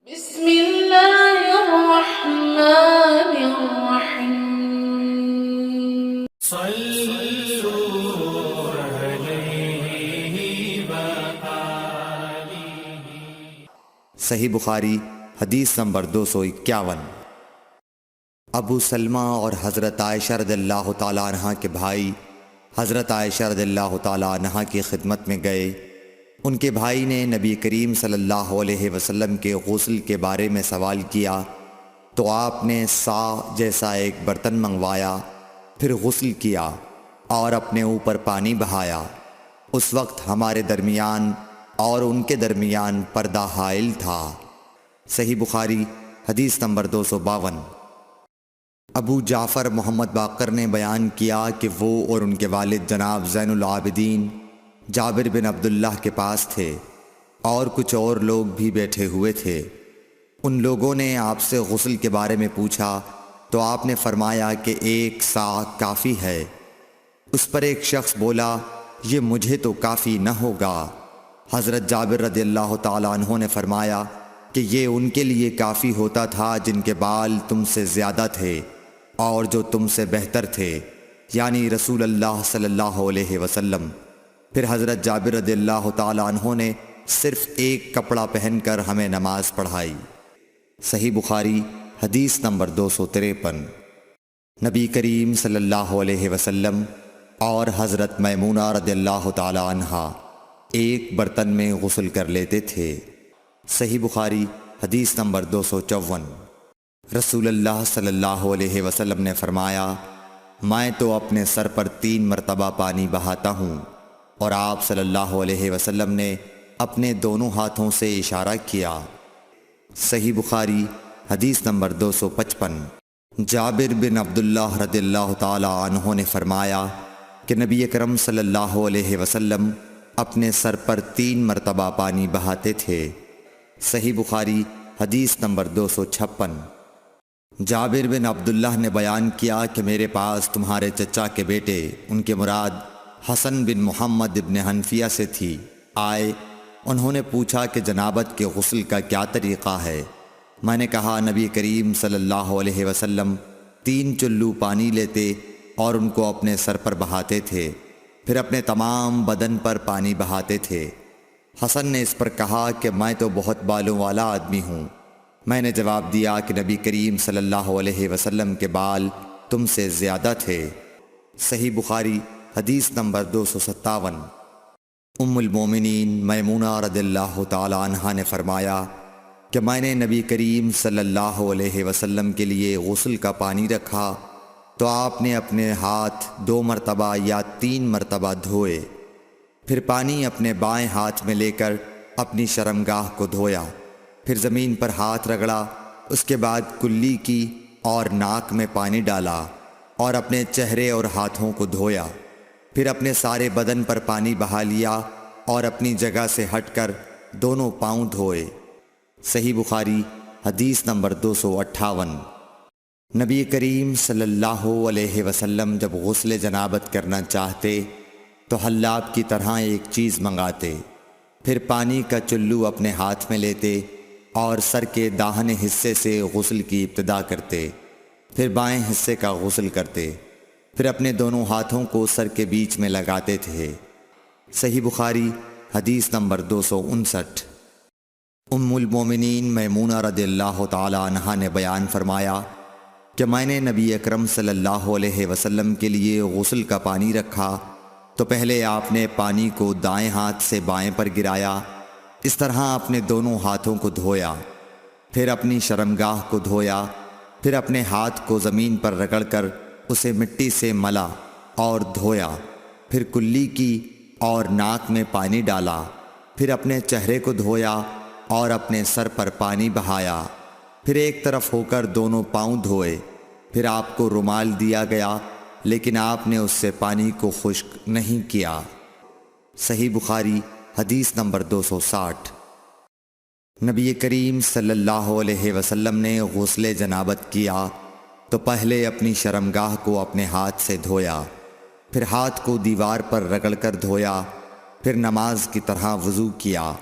بسم اللہ الرحمن الرحیم صلوا علیہ وآلہ۔ صحیح بخاری حدیث نمبر 251۔ ابو سلمہ اور حضرت عائشہ رضی اللہ تعالیٰ عنہ کے بھائی حضرت عائشہ رضی اللہ تعالیٰ عنہ کی خدمت میں گئے۔ ان کے بھائی نے نبی کریم صلی اللہ علیہ وسلم کے غسل کے بارے میں سوال کیا تو آپ نے سا جیسا ایک برتن منگوایا، پھر غسل کیا اور اپنے اوپر پانی بہایا۔ اس وقت ہمارے درمیان اور ان کے درمیان پردہ حائل تھا۔ صحیح بخاری حدیث نمبر 252۔ ابو جعفر محمد باقر نے بیان کیا کہ وہ اور ان کے والد جناب زین العابدین جابر بن عبداللہ کے پاس تھے اور کچھ اور لوگ بھی بیٹھے ہوئے تھے۔ ان لوگوں نے آپ سے غسل کے بارے میں پوچھا تو آپ نے فرمایا کہ 1 سا کافی ہے۔ اس پر ایک شخص بولا، یہ مجھے تو کافی نہ ہوگا۔ حضرت جابر رضی اللہ تعالیٰ عنہ نے فرمایا کہ یہ ان کے لیے کافی ہوتا تھا جن کے بال تم سے زیادہ تھے اور جو تم سے بہتر تھے، یعنی رسول اللہ صلی اللہ علیہ وسلم۔ پھر حضرت جابر رضی اللہ تعالیٰ عنہ نے صرف ایک کپڑا پہن کر ہمیں نماز پڑھائی۔ صحیح بخاری حدیث نمبر 253۔ نبی کریم صلی اللہ علیہ وسلم اور حضرت میمونہ رضی اللہ تعالیٰ عنہ ایک برتن میں غسل کر لیتے تھے۔ صحیح بخاری حدیث نمبر 254۔ رسول اللہ صلی اللہ علیہ وسلم نے فرمایا، میں تو اپنے سر پر 3 مرتبہ پانی بہاتا ہوں، اور آپ صلی اللہ علیہ وسلم نے اپنے دونوں ہاتھوں سے اشارہ کیا۔ صحیح بخاری حدیث نمبر 255۔ جابر بن عبداللہ رضی اللہ تعالیٰ عنہ نے فرمایا کہ نبی اکرم صلی اللہ علیہ وسلم اپنے سر پر 3 مرتبہ پانی بہاتے تھے۔ صحیح بخاری حدیث نمبر 256۔ جابر بن عبداللہ نے بیان کیا کہ میرے پاس تمہارے چچا کے بیٹے، ان کے مراد حسن بن محمد ابن حنفیہ سے تھی، آئے۔ انہوں نے پوچھا کہ جنابت کے غسل کا کیا طریقہ ہے؟ میں نے کہا، نبی کریم صلی اللہ علیہ وسلم 3 چلو پانی لیتے اور ان کو اپنے سر پر بہاتے تھے، پھر اپنے تمام بدن پر پانی بہاتے تھے۔ حسن نے اس پر کہا کہ میں تو بہت بالوں والا آدمی ہوں۔ میں نے جواب دیا کہ نبی کریم صلی اللہ علیہ وسلم کے بال تم سے زیادہ تھے۔ صحیح بخاری حدیث نمبر 257۔ ام المومنین میمونہ رضی اللہ تعالیٰ عنہ نے فرمایا کہ میں نے نبی کریم صلی اللہ علیہ وسلم کے لیے غسل کا پانی رکھا تو آپ نے اپنے ہاتھ 2 مرتبہ یا 3 مرتبہ دھوئے، پھر پانی اپنے بائیں ہاتھ میں لے کر اپنی شرمگاہ کو دھویا، پھر زمین پر ہاتھ رگڑا، اس کے بعد کلی کی اور ناک میں پانی ڈالا اور اپنے چہرے اور ہاتھوں کو دھویا، پھر اپنے سارے بدن پر پانی بہا لیا اور اپنی جگہ سے ہٹ کر دونوں پاؤں دھوئے۔ صحیح بخاری حدیث نمبر 258۔ نبی کریم صلی اللہ علیہ وسلم جب غسل جنابت کرنا چاہتے تو حلاب کی طرح ایک چیز منگاتے، پھر پانی کا چلو اپنے ہاتھ میں لیتے اور سر کے داہنے حصے سے غسل کی ابتدا کرتے، پھر بائیں حصے کا غسل کرتے، پھر اپنے دونوں ہاتھوں کو سر کے بیچ میں لگاتے تھے۔ صحیح بخاری حدیث نمبر 259۔ ام المومنین میمونہ رضی اللہ تعالیٰ عنہ نے بیان فرمایا کہ میں نے نبی اکرم صلی اللہ علیہ وسلم کے لیے غسل کا پانی رکھا تو پہلے آپ نے پانی کو دائیں ہاتھ سے بائیں پر گرایا، اس طرح اپنے دونوں ہاتھوں کو دھویا، پھر اپنی شرمگاہ کو دھویا، پھر اپنے ہاتھ کو زمین پر رگڑ کر اسے مٹی سے ملا اور دھویا، پھر کلی کی اور ناک میں پانی ڈالا، پھر اپنے چہرے کو دھویا اور اپنے سر پر پانی بہایا، پھر ایک طرف ہو کر دونوں پاؤں دھوئے، پھر آپ کو رومال دیا گیا لیکن آپ نے اس سے پانی کو خشک نہیں کیا۔ صحیح بخاری حدیث نمبر 260۔ نبی کریم صلی اللہ علیہ وسلم نے غسل جنابت کیا تو پہلے اپنی شرمگاہ کو اپنے ہاتھ سے دھویا، پھر ہاتھ کو دیوار پر رگڑ کر دھویا، پھر نماز کی طرح وضو کیا،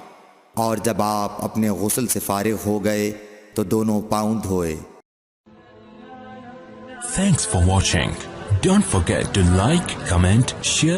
اور جب آپ اپنے غسل سے فارغ ہو گئے تو دونوں پاؤں دھوئے۔ Thanks for watching. Don't forget to like, comment, share